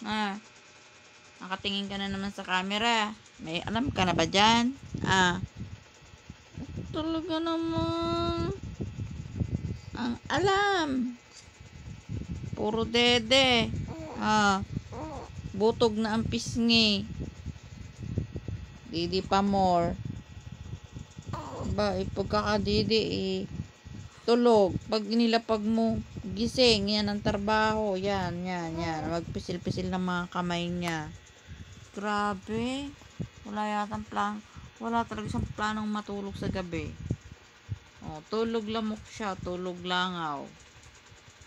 Ah, nakatingin ka na naman sa camera. May alam ka na ba dyan? Ah, talaga naman. Ang alam. Puro dede. Ah, butog na ang pisngi. Didi pa more. Ba, pagkakadidi tulog. Pag nilapag mo, gising. Yan ang trabaho. Yan. Magpisil-pisil ng mga kamay niya. Grabe. Wala talaga siyang planong matulog sa gabi. Oh, tulog lamok siya. Tulog langaw.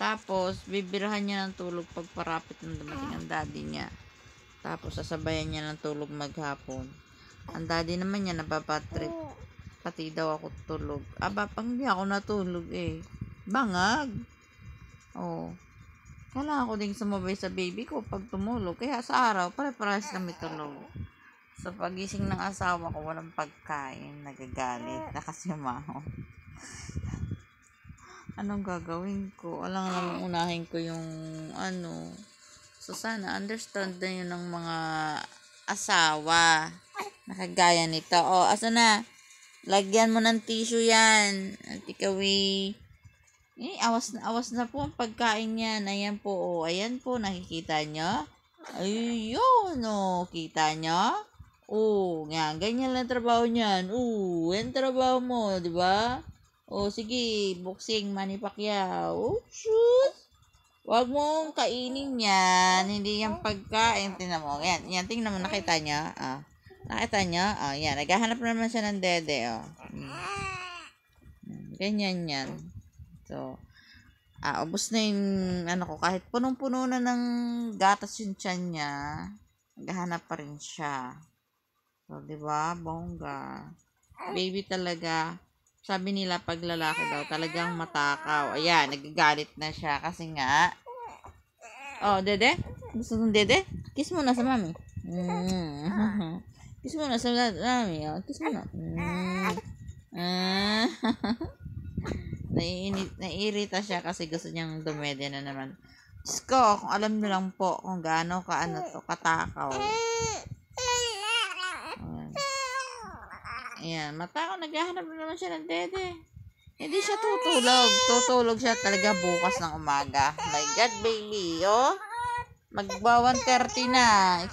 Tapos, bibirahan niya ng tulog pag parapit ng dumating ang daddy niya. Tapos, sasabayan niya ng tulog maghapon. Ang daddy naman niya nababatrip. Pati daw ako tulog. Aba, pag hindi ako natulog bangag. Oh. Kailangan ko ding sumabay sa baby ko pag tumulog. Kaya sa araw, pare-parehas kami tulog. Sa pagising ng asawa ko, walang pagkain. Nagagalit. Nakasimaho. Anong gagawin ko? Alam naman unahin ko yung So, sana understand na yun ng mga asawa. Nakagaya nito. Oh, asa na? Lagyan mo ng tissue yan. At ikawi. Awas na po ang pagkain yan. Ayan po. Oh, ayan po. Nakikita nyo? Ayun. Oh, kita nyo? Oh, yan. Ganyan lang trabaho niyan. Oh, yan trabaho mo. Diba? Oh, sige. Boxing, Manny Pacquiao. Oh, shoot. Huwag mong kainin yan. Hindi yan pagkain. Tingnan mo. Yan. Tingnan mo. Nakita niya. Nakita niyo? Yan. Naghahanap naman siya ng dede, Ganyan yan. So, ubos na yung, ko, kahit punong-puno na ng gatas yung tiyan niya, naghahanap pa rin siya. So, diba? Bongga. Baby talaga. Sabi nila, pag lalaki daw, talagang matakaw. Ayan, nagagalit na siya kasi nga. Oh, dede? Gusto ng dede? Kiss mo na sa mami. Kiss mo na sa mami. Kiss mo na. Naiirita siya kasi gusto niyang dumede na naman. Diyos ko, kung alam niyo lang po kung gaano katakaw. Ayan, matakaw, naghahanap na naman siya ng dede. Hindi siya tutulog. Tutulog siya talaga bukas ng umaga. My God, baby, Magba 1:30 na.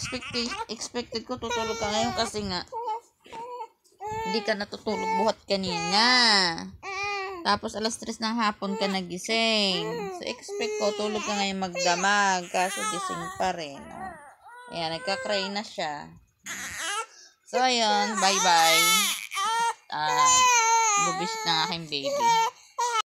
Expected ko tutulog ka ngayon kasi nga hindi ka natutulog buhat kanina. Tapos alas 3 ng hapon ka nagising. So expect ko tulog ka ngayon magdamag kaso gising pa rin. Ayan, nagka-cry na siya. So ayun, bye-bye. Bubisit ng aking baby.